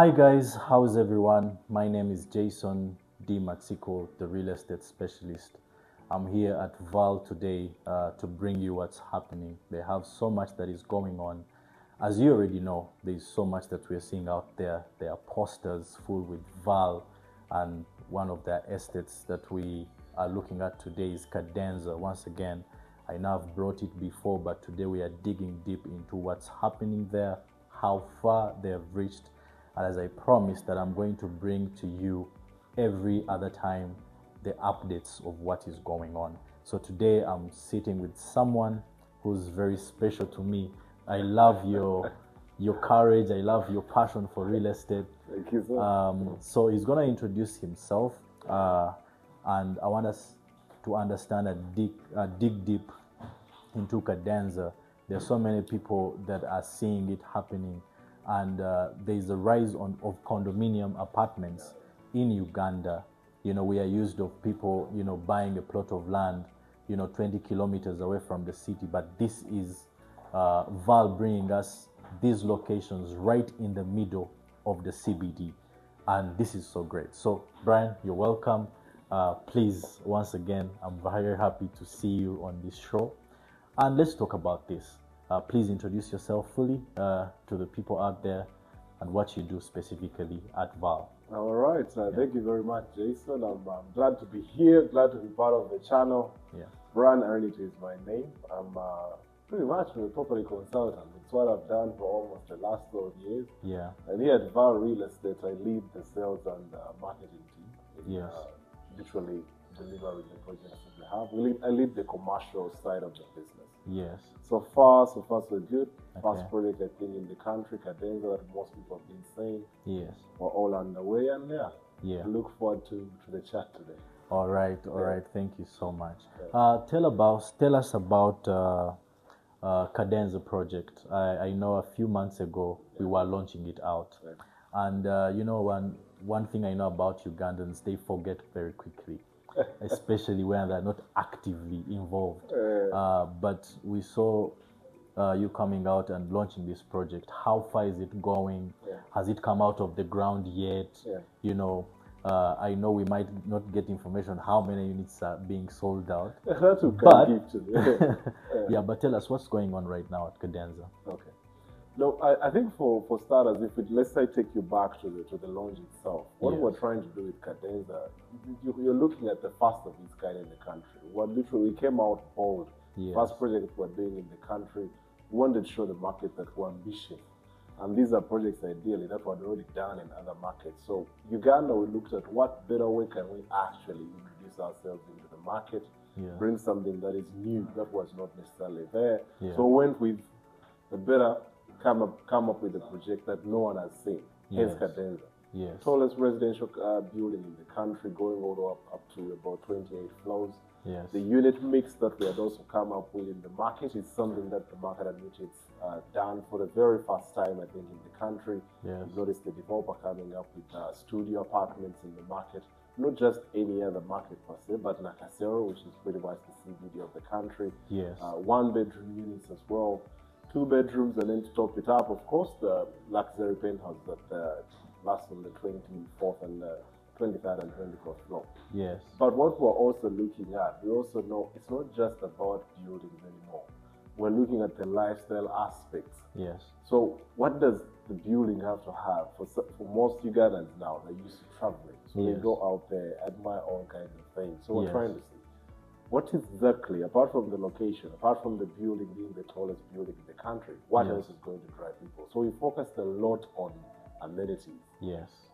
Hi guys, how's everyone? My name is Jason D. Matsiko, the real estate specialist. I'm here at Val today to bring you what's happening. They have so much that is going on. As you already know, there's so much that we're seeing out there. There are posters full with Val, and one of the estates that we are looking at today is Cadenza. Once again, I know I've brought it before, but today we are digging deep into what's happening there, how far they have reached, and as I promised that I'm going to bring to you every other time the updates of what is going on. So today I'm sitting with someone who's very special to me. I love your courage. I love your passion for real estate. Thank you, sir. So he's gonna introduce himself, and I want us to understand and dig deep into Cadenza. There's so many people that are seeing it happening, and there's a rise of condominium apartments in Uganda. You know, we are used of people, buying a plot of land, 20 kilometers away from the city, but this is Val bringing us these locations right in the middle of the CBD, and this is so great. So Brian, you're welcome. Please, once again, I'm very happy to see you on this show, and let's talk about this. Please introduce yourself fully to the people out there and what you do specifically at Val. All right. Thank you very much, Jason. I'm glad to be here, glad to be part of the channel. Yeah. Brian Ernity is my name. I'm pretty much a property consultant. It's what I've done for almost the last 12 years. Yeah. And here at Val Real Estate, I lead the sales and marketing team. Yes. Literally delivering the projects that we have. I lead the commercial side of the business. Yes. So far, so good. Okay. First project, I think, in the country, Cadenza, that most people have been saying. Yes. We're all underway, and Yeah. I look forward to the chat today. All right. Thank you so much. Tell us about Cadenza project. I know a few months ago we were launching it out, Right. and one thing I know about Ugandans, they forget very quickly, especially when they're not actively involved. But we saw you coming out and launching this project. How far is it going? Yeah. Has it come out of the ground yet? Yeah. I know we might not get information how many units are being sold out. That's what But- can give to me. Yeah, but tell us what's going on right now at Cadenza. Okay. No, I think for starters, let's say take you back to the launch itself. What Yes. we're trying to do with Cadenza, you're looking at the first of its kind in the country. We came out bold. Yes. First project we're doing in the country. We wanted to show the market that we're ambitious. And these are projects ideally that were already done in other markets. So Uganda, we looked at what better way can we actually introduce ourselves into the market, Yeah. bring something that is new that was not necessarily there. Yeah. So we went with the better come up with a project that no one has seen. Hence Yes. Cadenza. Yes. Tallest residential building in the country, going all the way up to about 28 floors. Yes. The unit mix that we had also come up with in the market is something that the market admits it's done for the very first time, I think, in the country. Yes. You've noticed the developer coming up with studio apartments in the market, not just any other market per se, but Nakasero, which is pretty much the CBD of the country. Yes. One-bedroom units as well, 2 bedrooms, and then to top it up, of course, the luxury penthouse that lasts on the 24th and 23rd and 24th floor. Yes. But what we're also looking at, we also know it's not just about buildings anymore. We're looking at the lifestyle aspects. Yes. So what does the building have to have? For most Ugandans now, they're used to traveling. So they Yes. go out there, admire all kinds of things. So we're Yes. trying to see, what exactly, apart from the location, apart from the building being the tallest building in the country, what Yes. else is going to drive people? So we focused a lot on amenities. Yes.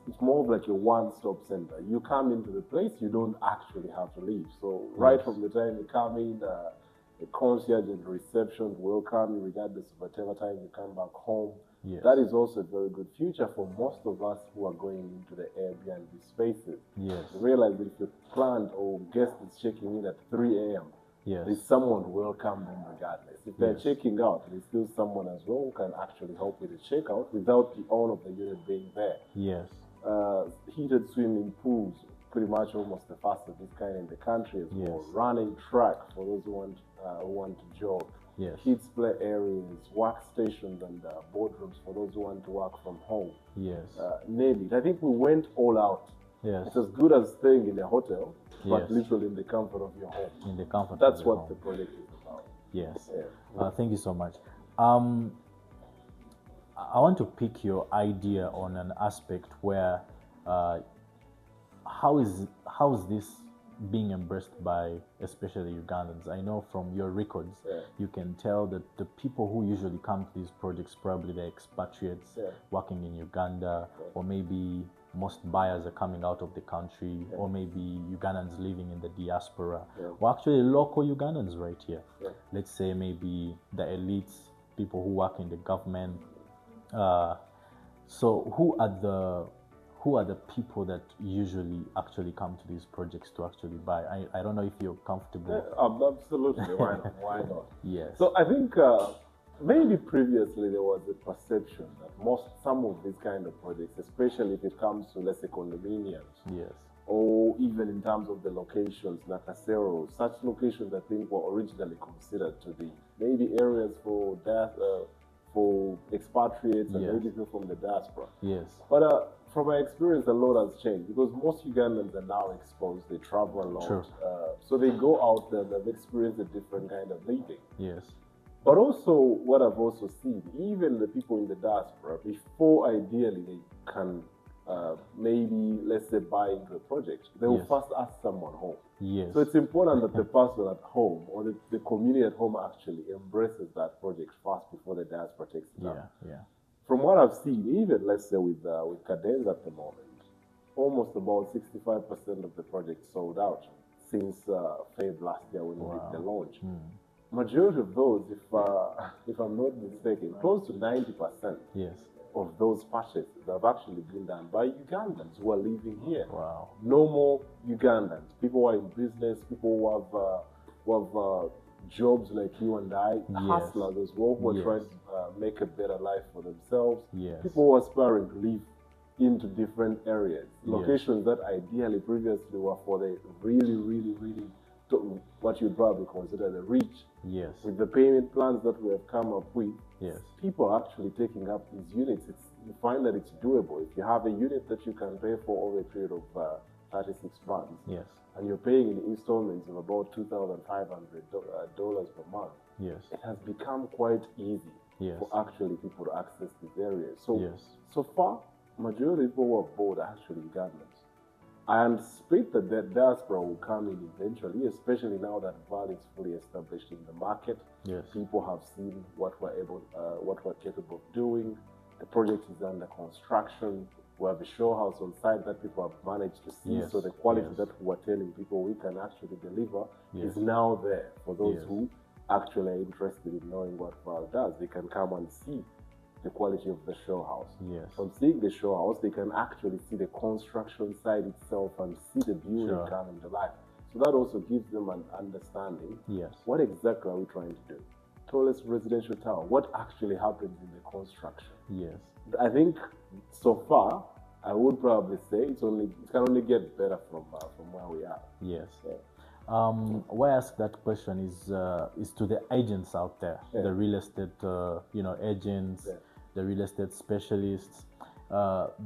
It's more of like a one-stop center. You come into the place, you don't actually have to leave. So right Yes. from the time you come in, the concierge and the reception welcome you regardless of whatever time you come back home. Yes. That is also a very good future for most of us who are going into the Airbnb spaces. Yes. You realize that if your client or guest is checking in at 3 a.m., Yes. there's someone to welcome them regardless. If they're Yes. checking out, there's still someone as well who can actually help with the checkout without the owner of the unit being there. Yes. Heated swimming pools, pretty much almost the first of this kind in the country as well. Yes. Running track for those who want to jog. Yes. kids play areas, workstations, and boardrooms for those who want to work from home. Yes. Name it. I think we went all out. Yes. It's as good as staying in a hotel, but Yes. literally in the comfort of your home. In the comfort That's of your what home. the project is about. Yes. Yeah. Thank you so much. I want to pick your idea on an aspect where how is this being embraced by especially Ugandans? I know from your records, you can tell that the people who usually come to these projects, probably they're expatriates working in Uganda, or maybe most buyers are coming out of the country, or maybe Ugandans living in the diaspora, or actually local Ugandans right here. Let's say maybe the elites, people who work in the government. So who are the people that usually actually come to these projects to actually buy? I don't know if you're comfortable. Absolutely. Why not? Yes. So I think maybe previously there was a perception that some of these kind of projects, especially if it comes to, let's say, condominiums, yes, or even in terms of the locations, like Nakasero, such locations I think were originally considered to be maybe areas for expatriates and maybe people from the diaspora. Yes. But from my experience, a lot has changed because most Ugandans are now exposed. They travel a lot. Sure. So they go out there, they've experienced a different kind of living. Yes. But also, what I've also seen, even the people in the diaspora, before ideally they can maybe, let's say, buy into a project, they will first ask someone home. Yes. So it's important that the person at home or the community at home actually embraces that project first before the diaspora takes it up. Yeah. From what I've seen, even let's say with CADENZA at the moment, almost about 65% of the project sold out since Feb last year when we did the launch. Majority of those, if I'm not mistaken, close to 90% of those purchases have actually been done by Ugandans who are living here. Wow. Normal Ugandans, people who are in business, people who have jobs like you and I, hustlers as well, who are trying to make a better life for themselves. People who are aspiring to live into different areas, locations that ideally previously were for the really, really, really, what you'd probably consider the rich. With the payment plans that we have come up with, people are actually taking up these units. You find that it's doable. If you have a unit that you can pay for over a period of 36 months, and you're paying in installments of about $2,500 per month, it has become quite easy for actually people to access these areas. So far, majority of people who are bought are actually Ugandans. I anticipate that the diaspora will come in eventually, especially now that VAL is fully established in the market. People have seen what we're capable of doing. The project is under construction. We have a show house on site that people have managed to see. So the quality that we were telling people we can actually deliver is now there for those who actually are interested in knowing what VAL does. They can come and see the quality of the show house. From seeing the show house, they can actually see the construction site itself and see the building coming to life. So that also gives them an understanding. What exactly are we trying to do? Tallest residential tower. What actually happens in the construction? I think so far, I would probably say it can only get better from where we are. Why I ask that question is to the agents out there, the real estate, agents, the real estate specialists,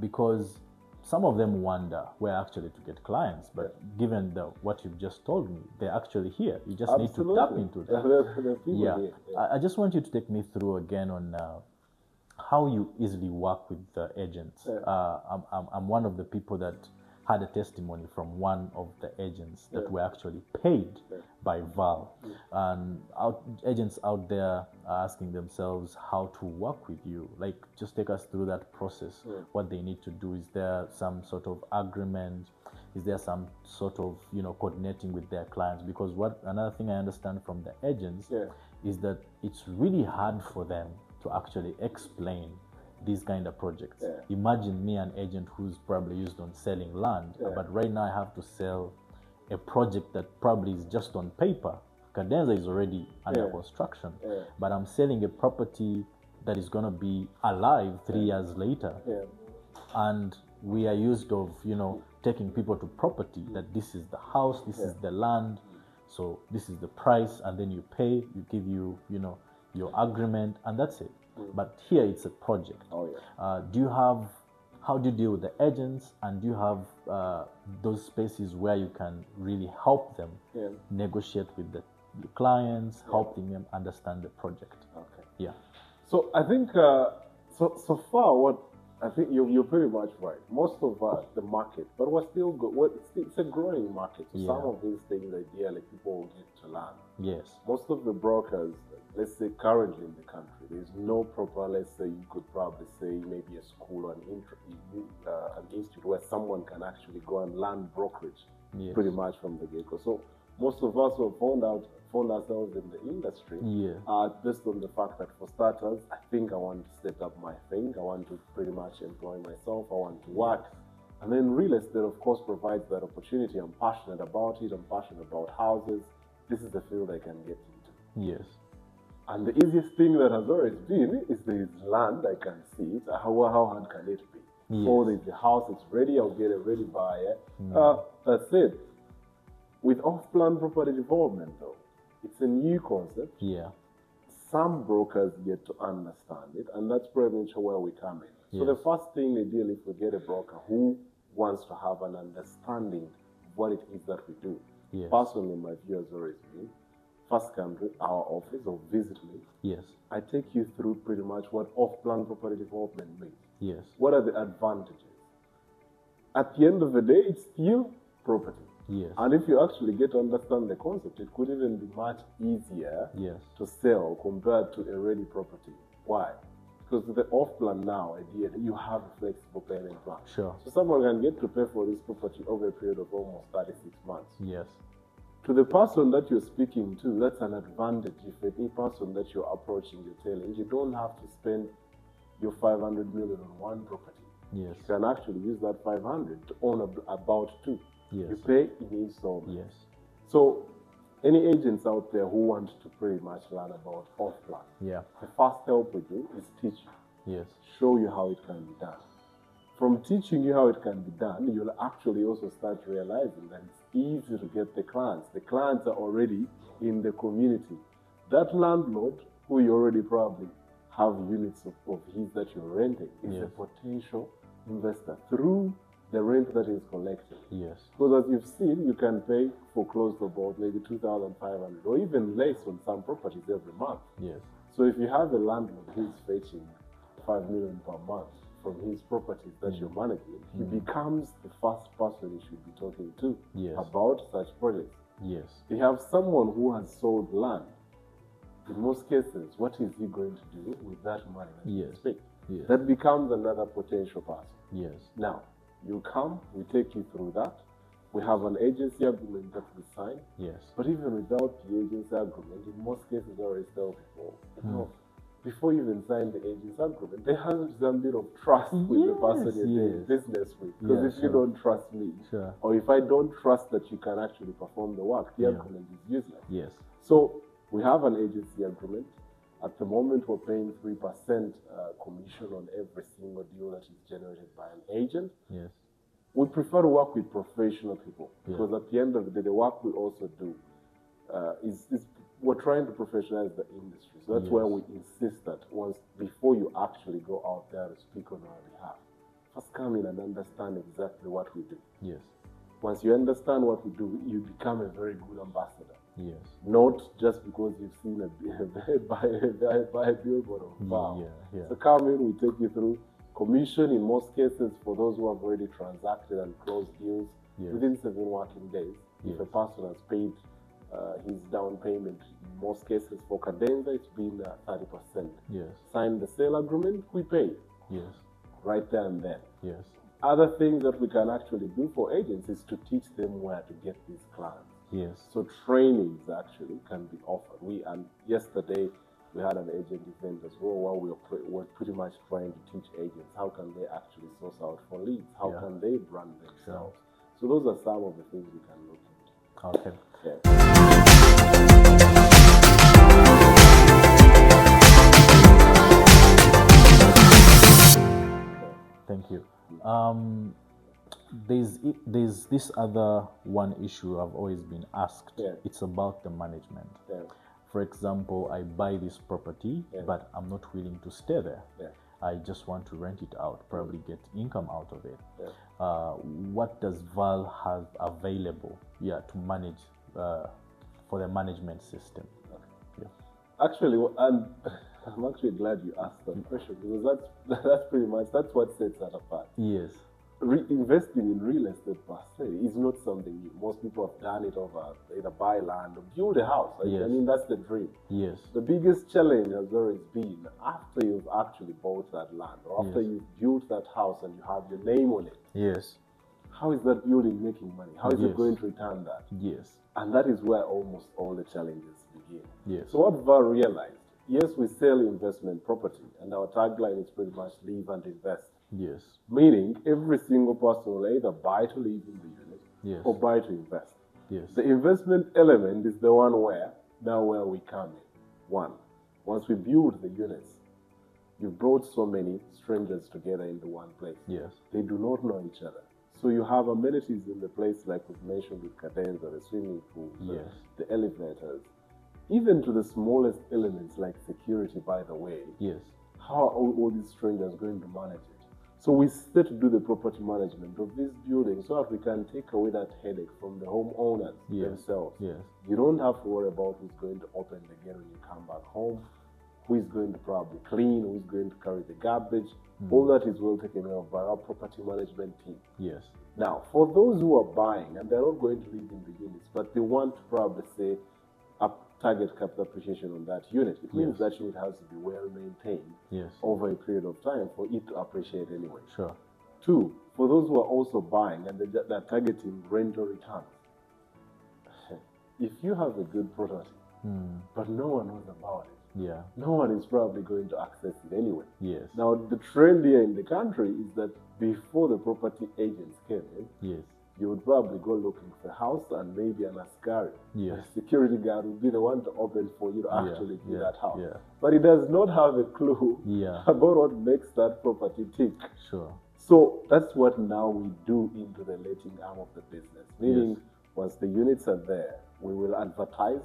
because some of them wonder where actually to get clients. But given what you've just told me, they're actually here. You just need to tap into them. I just want you to take me through again on how you easily work with the agents. I'm one of the people that had a testimony from one of the agents that were actually paid by VAL. And agents out there are asking themselves how to work with you. Like, just take us through that process, what they need to do. Is there some sort of agreement? Is there some sort of, coordinating with their clients? Because another thing I understand from the agents is that it's really hard for them to actually explain these kind of projects. Imagine me, an agent who's probably used on selling land, but right now I have to sell a project that probably is just on paper. CADENZA is already under construction, but I'm selling a property that is going to be alive 3 years later. And we are used of, taking people to property, that this is the house, this is the land, so this is the price, and then you pay, you give you, your agreement, and that's it. But here it's a project. Oh yeah. How do you deal with the agents, and do you have those spaces where you can really help them negotiate with the clients, helping them understand the project? Okay. Yeah. So I think so far what I think you're pretty much right. Most of the market, but we're still it's a growing market. So some of these things, ideally, people will get to learn. Yes. Most of the brokers, let's say currently in the country, there's no proper, let's say you could probably say maybe a school or an institute where someone can actually go and learn brokerage pretty much from the get-go. So most of us who have found ourselves in the industry based on the fact that for starters, I think I want to set up my thing. I want to pretty much employ myself. I want to work. And then real estate, of course, provides that opportunity. I'm passionate about it. I'm passionate about houses. This is the field I can get into. Yes. And the easiest thing that has always been is there is land, I can see it. How hard can it be? Yes. Or there's the house, it's ready, I'll get a ready buyer. That's it. With off-plan property development, though, it's a new concept. Yeah. Some brokers get to understand it, and that's pretty much where we come in. So the first thing, ideally, if we get a broker who wants to have an understanding of what it is that we do. Yes. Personally, my view has always been, first come to our office or visit me. Yes. I take you through pretty much what off-plan property development means. Yes. What are the advantages? At the end of the day, it's still property. Yes. And if you actually get to understand the concept, it could even be much easier to sell compared to a ready property. Why? Because with the off-plan now, ideally, you have a flexible payment plan. Sure. So someone can get to pay for this property over a period of almost 36 months. Yes. To the person that you're speaking to, that's an advantage. If any person that you're approaching, you're telling, you don't have to spend your 500 million on one property. Yes. You can actually use that 500 to own about two. Yes. You pay in installments. Yes. So, any agents out there who want to pretty much learn about off-plan, the first help we do is teach you. Yes. Show you how it can be done. From teaching you how it can be done, you'll actually also start realizing that it's easy to get the clients. The clients are already in the community. That landlord, who you already probably have units of his that you're renting, is a potential investor through the rent that is collected. Yes. Because as you've seen, you can pay for close to about maybe 2,500 or even less on some properties every month. Yes. So if you have a landlord who is fetching 5 million per month from his properties that you're managing, he becomes the first person you should be talking to about such projects. Yes. You have someone who has sold land. In most cases, what is he going to do with that money that he expects? Yes. That becomes another potential person. Yes. Now, you come, we take you through that. We have an agency agreement that we sign. Yes. But even without the agency agreement, in most cases, I always tell people, before you even sign the agency agreement, there has to be some bit of trust with the person you're doing business with. Because if you don't trust me, or if I don't trust that you can actually perform the work, the agreement is useless. Yes. So we have an agency agreement. At the moment, we're paying 3% commission on every single deal that is generated by an agent. Yes. We prefer to work with professional people because at the end of the day, the work we also do is we're trying to professionalize the industry. So that's why we insist that before you actually go out there to speak on our behalf, first come in and understand exactly what we do. Yes. Once you understand what we do, you become a very good ambassador. Yes. Not just because you've seen by a billboard or bar. So come in, we take you through commission in most cases for those who have already transacted and closed deals within 7 working days. If a person has paid his down payment, in most cases for Cadenza, it's been 30%. Yes. Sign the sale agreement, we pay. Yes. Right there and then. Yes. Other things that we can actually do for agents is to teach them where to get these clients. Yes. So trainings actually can be offered. Yesterday we had an agent event as well where we were pretty much trying to teach agents how can they actually source out for leads, how can they brand themselves. So those are some of the things we can look into. Okay. Thank you. There's this other one issue I've always been asked. It's about the management. For example, I buy this property, Yeah. but I'm not willing to stay there. Yeah. I just want to rent it out, probably get income out of it. Yeah. What does VAL have available, to manage for the management system? Okay. Yeah. Actually, and I'm actually glad you asked that question, because that's pretty much what sets that apart. Yes. Investing in real estate per se is not something new. Most people have done it over either buy land or build a house. Yes. I mean, that's the dream. Yes. The biggest challenge has always been after you've actually bought that land, or after you've built that house and you have your name on it. Yes. How is that building making money? How is it going to return that? Yes. And that is where almost all the challenges begin. Yes. So what VAR realized, yes, we sell investment property, and our tagline is pretty much live and invest. Yes. Meaning every single person will either buy to live in the unit, Yes. or buy to invest. Yes. The investment element is the one where we come in. One, once we build the units, you brought so many strangers together into one place. Yes. They do not know each other. So you have amenities in the place like we've mentioned with CADENZA, the swimming pools, Yes. the elevators, even to the smallest elements like security, by the way. Yes. How are all these strangers going to manage it? So we start to do the property management of this building so that we can take away that headache from the homeowners themselves. Yes. You don't have to worry about who's going to open the gate when you come back home, who is going to probably clean, who is going to carry the garbage. All that is well taken care of by our property management team. Yes. Now, for those who are buying, and they're not going to live in the units, but they want to probably say a target capital appreciation on that unit, it means that unit has to be well maintained over a period of time for it to appreciate anyway. Sure. Two, for those who are also buying and they're targeting rental returns, if you have a good property, but no one knows about it, no one is probably going to access it anyway. Yes. Now, the trend here in the country is that before the property agents came in, you would probably go looking for a house and maybe an askari. Yes. A security guard would be the one to open for you to actually get that house. Yeah. But he does not have a clue about what makes that property tick. Sure. So that's what now we do into the letting arm of the business. Meaning, once the units are there, we will advertise,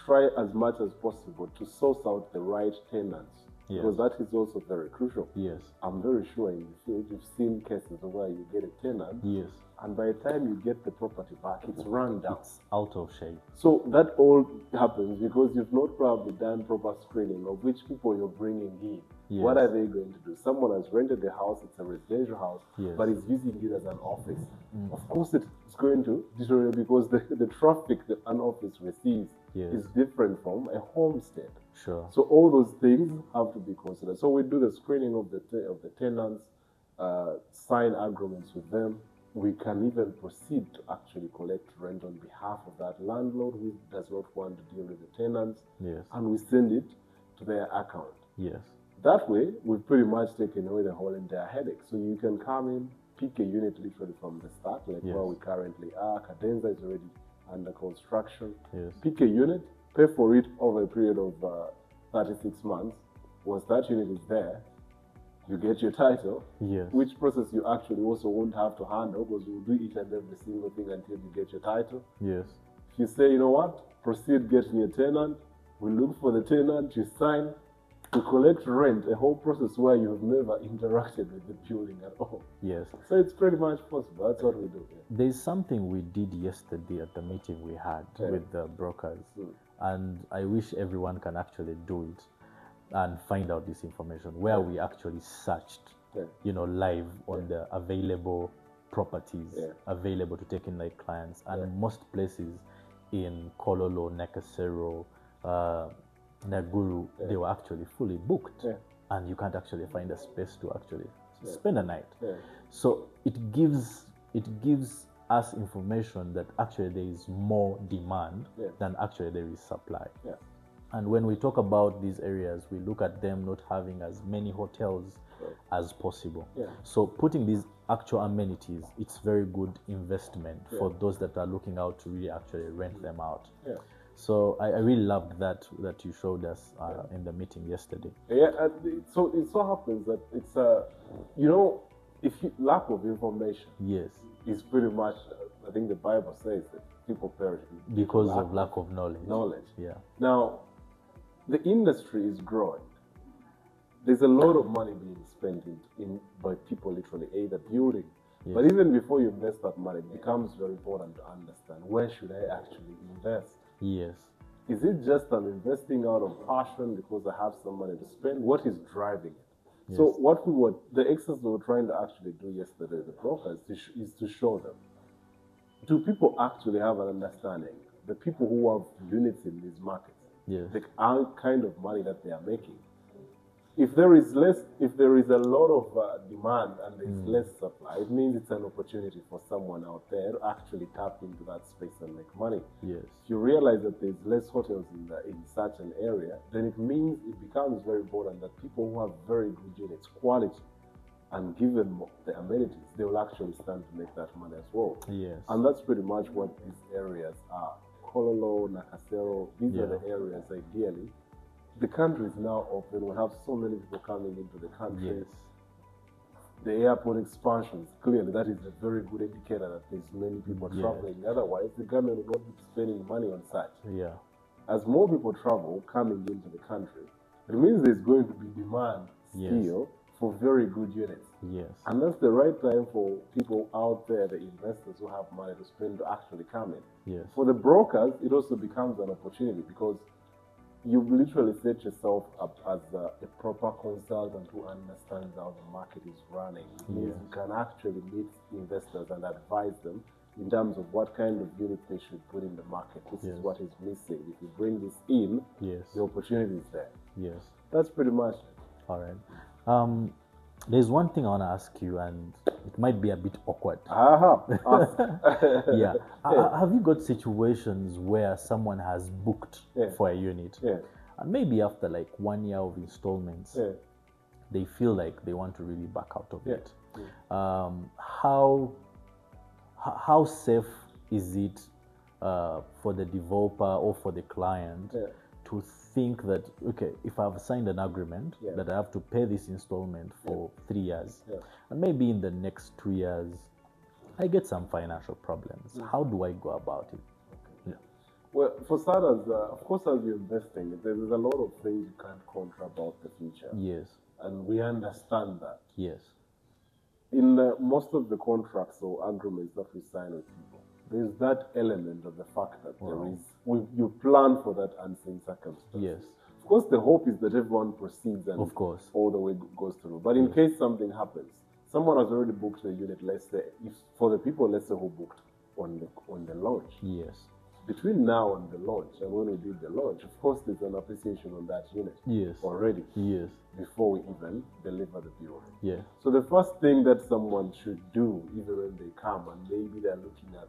try as much as possible to source out the right tenants. Because that is also very crucial. Yes. I'm very sure in the field you've seen cases where you get a tenant, and by the time you get the property back, it's run down. It's out of shape. So that all happens because you've not probably done proper screening of which people you're bringing in. What are they going to do? Someone has rented the house, it's a residential house, but is using it as an office. Of course, it's going to deteriorate because the traffic that an office receives is different from a homestead. Sure. So all those things have to be considered. So we do the screening of the tenants, sign agreements with them. We can even proceed to actually collect rent on behalf of that landlord who does not want to deal with the tenants. Yes. And we send it to their account. Yes. That way, we've pretty much taken away the whole entire headache. So you can come in, pick a unit literally from the start, like where we currently are. CADENZA is already under construction. Yes. Pick a unit, pay for it over a period of 36 months. Once that unit is there, you get your title, which process you actually also won't have to handle because you'll do each and every single thing until you get your title. Yes. If you say, you know what, proceed getting a tenant, we look for the tenant, you sign, to collect rent, a whole process where you've never interacted with the building at all. Yes. So it's pretty much possible. That's what we do. There's something we did yesterday at the meeting we had with the brokers, and I wish everyone can actually do it and find out this information where we actually searched, live on the available properties available to take in like clients, and most places in Kololo, Nakasero, Naguru, they were actually fully booked, and you can't actually find a space to actually spend a night. So it gives us information that actually there is more demand than actually there is supply. And when we talk about these areas, we look at them not having as many hotels as possible. So putting these actual amenities, it's very good investment for those that are looking out to really actually rent them out. So I really loved that you showed us in the meeting yesterday. So it so happens that it's if lack of information is pretty much, I think the Bible says that people perish because of lack of knowledge. Yeah. Now, the industry is growing. There's a lot of money being spent by people literally either building. Yes. But even before you invest that money, it becomes very important to understand, where should I actually invest? Yes. Is it just I'm investing out of passion because I have some money to spend? What is driving it? Yes. So the exercise we were trying to actually do yesterday, the brokers, is to show them, do people actually have an understanding? The people who have units in these markets, Yes. the kind of money that they are making. If there is a lot of demand and there is less supply, it means it's an opportunity for someone out there to actually tap into that space and make money. Yes. If you realize that there's less hotels in such an area, then it means it becomes very important that people who have very good units, quality, and give them the amenities, they will actually stand to make that money as well. Yes. And that's pretty much what these areas are. Kololo, Nakasero, these are the areas ideally. The country is now open. We have so many people coming into the country. Yes. The airport expansions, clearly, that is a very good indicator that there's many people traveling. Otherwise, the government will not be spending money on such. Yeah. As more people travel coming into the country, it means there's going to be demand still for very good units. Yes. And that's the right time for people out there, the investors who have money to spend, to actually come in. Yes. For the brokers, it also becomes an opportunity because you literally set yourself up as a proper consultant who understands how the market is running. It means you can actually meet investors and advise them in terms of what kind of units they should put in the market. This is what is missing. If you bring this in, the opportunity is there. Yes. That's pretty much it. All right. There's one thing I want to ask you, and it might be a bit awkward. Yeah. Have you got situations where someone has booked for a unit, and maybe after like 1 year of installments, they feel like they want to really back out of it? How safe is it for the developer or for the client to think that, okay, if I've signed an agreement that I have to pay this installment for 3 years, and maybe in the next 2 years I get some financial problems, how do I go about it? Well, for starters, of course, as you're investing, there's a lot of things you can't control about the future. Yes. And we understand that. Yes. In most of the contracts or agreements that we sign with people, there's that element of the fact that you plan for that unseen circumstance. Yes. Of course, the hope is that everyone proceeds and all the way goes through. But in case something happens, someone has already booked the unit, let's say, if for the people, let's say, who booked on the launch. Yes. Between now and the launch, and when we did the launch, of course, there's an appreciation on that unit already. Yes. Before we even deliver the building. Yeah. So the first thing that someone should do, even when they come and maybe they're looking at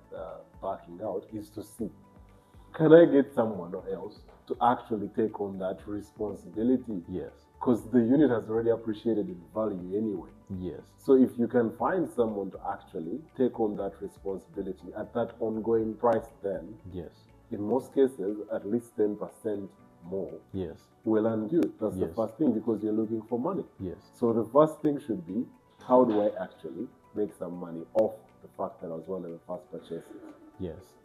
backing out, is to see, can I get someone else to actually take on that responsibility? Yes. Because the unit has already appreciated in value anyway. Yes. So if you can find someone to actually take on that responsibility at that ongoing price, then in most cases, at least 10% more will undo it. That's the first thing, because you're looking for money. Yes. So the first thing should be, how do I actually make some money off the fact that I was one of the first purchases? Yes.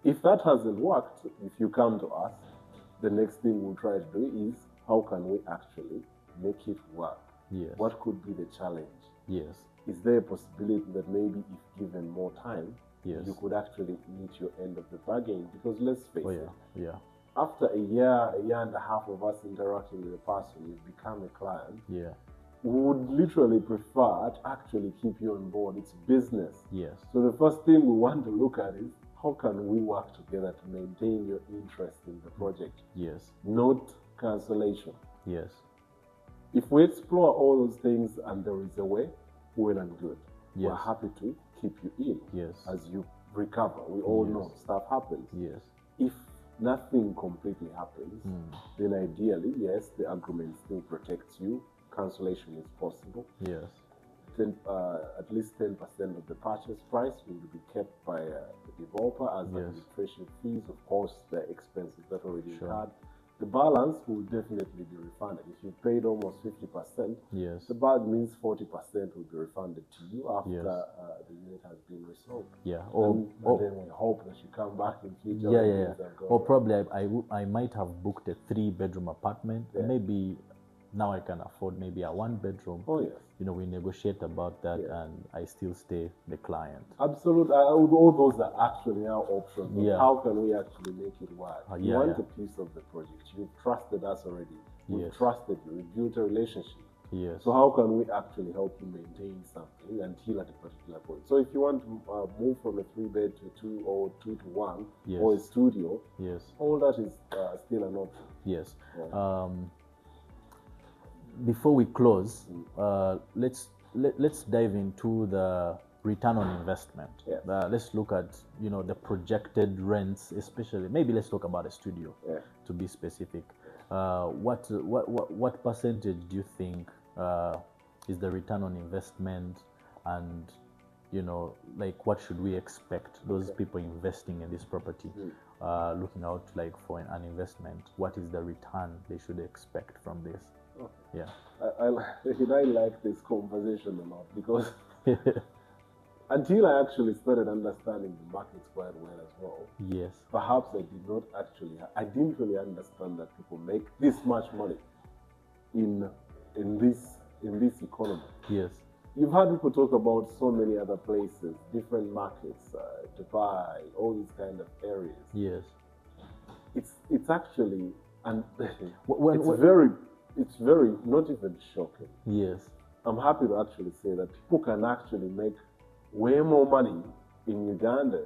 If that hasn't worked, if you come to us, the next thing we'll try to do is, how can we actually make it work? Yes. What could be the challenge? Yes. Is there a possibility that maybe if given more time, you could actually meet your end of the bargain? Because let's face it, after a year and a half of us interacting with a person, you've become a client. Yeah. We would literally prefer to actually keep you on board. It's business. Yes. So the first thing we want to look at is, how can we work together to maintain your interest in the project? Yes. Not cancellation. Yes. If we explore all those things and there is a way, well and good. Yes. We're happy to keep you in. Yes. As you recover. We all know stuff happens. Yes. If nothing completely happens, then ideally, yes, the agreement still protects you. Cancellation is possible. Yes. At least 10% of the purchase price will be kept by the developer as administration fees. Of course, the expenses that already had. The balance will definitely be refunded. If you paid almost 50%, Yes. the bad means 40% will be refunded to you after Yes. The unit has been resold. Yeah. And then we hope that you come back in future. Yeah, when yeah, yeah. things are going Or well. probably I might have booked a 3-bedroom apartment. Yeah. Maybe now I can afford maybe a 1-bedroom. Oh, yes. You know, we negotiate about that, Yeah. and I still stay the client. Absolutely. All those are actually our options. Yeah. How can we actually make it work? You yeah, want yeah. a piece of the project. You've trusted us already. We've Yes. trusted you. We've built a relationship. Yes. So how can we actually help you maintain something until at a particular point? So if you want to move from a 3-bed to 2 or 2 to 1 Yes. or a studio, Yes. all that is still an option. Yes. Yeah. Before we close, let's dive into the return on investment. Yes. Let's look at the projected rents, especially. Maybe let's talk about a studio. Yeah. To be specific. What percentage do you think is the return on investment, and like what should we expect those people investing in this property, looking out like for an investment? What is the return they should expect from this? Okay. Yeah. I like this conversation a lot because until I actually started understanding the markets quite well as well. Yes. Perhaps I didn't really understand that people make this much money in this economy. Yes. You've heard people talk about so many other places, different markets, Dubai, all these kind of areas. Yes. It's actually, and it's very not even shocking. Yes. I'm happy to actually say that people can actually make way more money in Uganda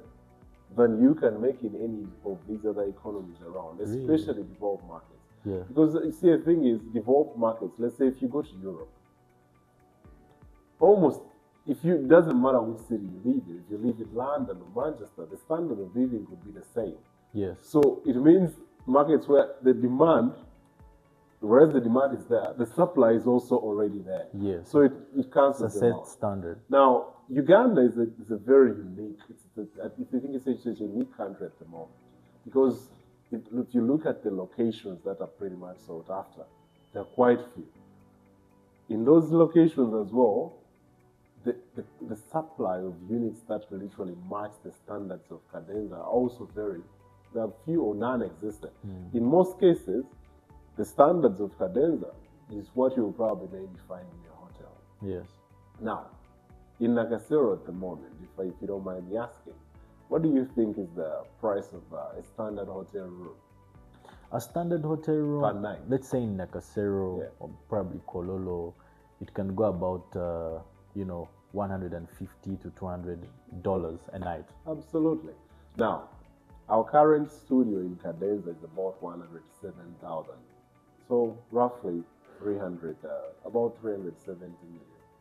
than you can make in any of these other economies around, especially developed markets. Yeah. Because you see, the thing is, developed markets, let's say if you go to Europe, almost, doesn't matter which city you live in, if you live in London or Manchester, the standard of living would be the same. Yes. So it means markets where whereas the demand is there, the supply is also already there. Yes. So it cancels It's a them set out. standard. Now, Uganda is a very unique, I think it's a unique country at the moment. Because if you look at the locations that are pretty much sought after, there are quite few. In those locations as well, the supply of units that literally match the standards of CADENZA are also they are few or non-existent. In most cases, the standards of CADENZA is what you will probably maybe find in your hotel. Yes. Now, in Nakasero at the moment, if you don't mind me asking, what do you think is the price of a standard hotel room? A standard hotel room, per night, let's say in Nakasero, Yeah. or probably Kololo, it can go about $150 to $200 a night. Absolutely. Now, our current studio in CADENZA is about 107,000. So roughly about 370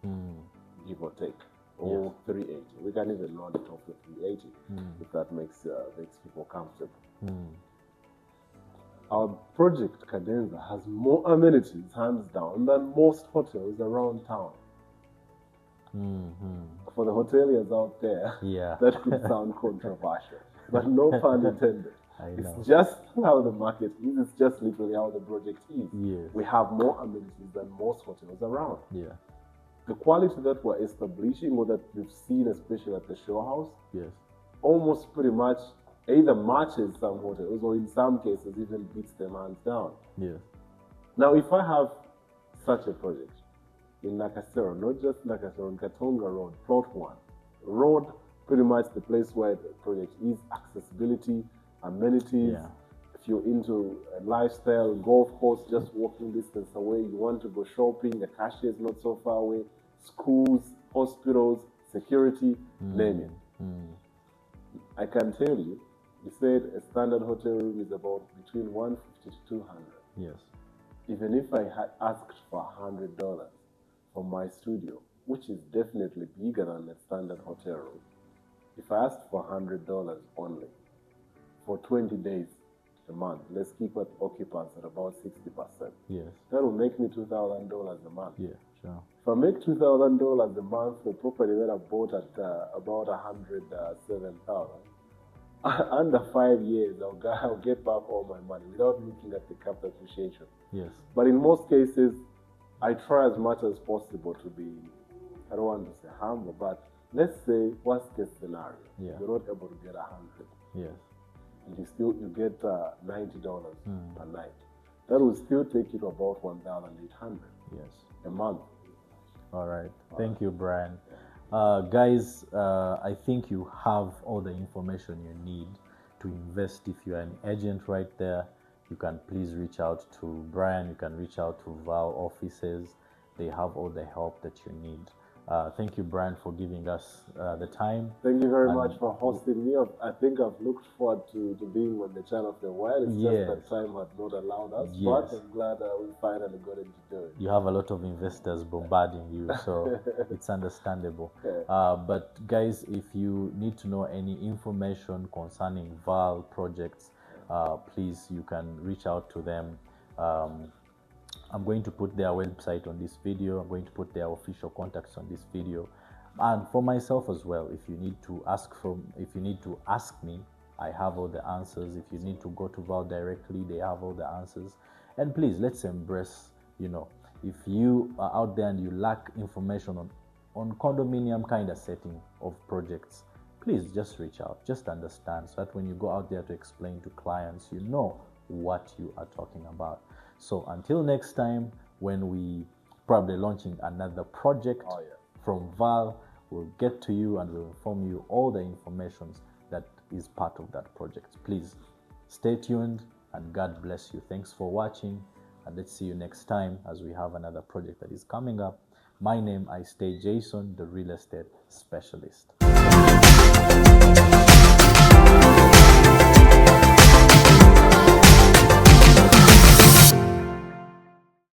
million, give or take, or Yes. 380. We can even round it off to 380 if that makes people comfortable. Our project CADENZA has more amenities, hands down, than most hotels around town. For the hoteliers out there, Yeah. that could sound controversial, but no pun intended. I know. It's just how the market is. It's just literally how the project is. Yes. We have more amenities than most hotels around. Yeah. The quality that we're establishing, or that we've seen, especially at the show house, Yes. almost pretty much either matches some hotels, or in some cases even beats them hands down. Yes. Now, if I have such a project in Nakasero, not just Nakasero, in Katonga Road, Plot 1, road, pretty much the place where the project is, accessibility, amenities. Yeah. If you're into a lifestyle, golf course, just walking distance away, you want to go shopping, the cashier is not so far away, schools, hospitals, security, name it. I can tell you, he said a standard hotel room is about between 150 to 200. Yes. Even if I had asked for $100 for my studio, which is definitely bigger than a standard hotel room, if I asked for $100 only for 20 days a month, let's keep it occupants at about 60%. Yes. That will make me $2,000 a month. Yeah. Sure. If I make $2,000 a month for property that I bought at about $107,000, under 5 years, I'll get back all my money without looking at the capital appreciation. Yes. But in most cases, I try as much as possible to be, I don't want to say humble, but let's say worst case scenario, Yeah. you're not able to get 100. Yes. And you get $90 a night. That will still take you to about 1,800 Yes. a month. All right. Thank you, Brian. Guys, I think you have all the information you need to invest. If you're an agent right there, you can please reach out to Brian. You can reach out to VAL offices. They have all the help that you need. Thank you, Brian, for giving us the time. Thank you very much for hosting me. I think I've looked forward to being on the channel for a while. It's just that time had not allowed us, but I'm glad we finally got into doing it. You have a lot of investors bombarding you, so it's understandable. But guys, if you need to know any information concerning VAL projects, please, you can reach out to them. I'm going to put their website on this video. I'm going to put their official contacts on this video, and for myself as well. If you need to ask me, I have all the answers. If you need to go to VAL directly, they have all the answers. And please, let's embrace. If you are out there and you lack information on condominium kind of setting of projects, please just reach out. Just understand, so that when you go out there to explain to clients, you know what you are talking about. So until next time, when we probably launching another project from VAL, we'll get to you and we'll inform you all the information that is part of that project. Please stay tuned and God bless you. Thanks for watching, and let's see you next time as we have another project that is coming up. My name, I stay Jason, the real estate specialist.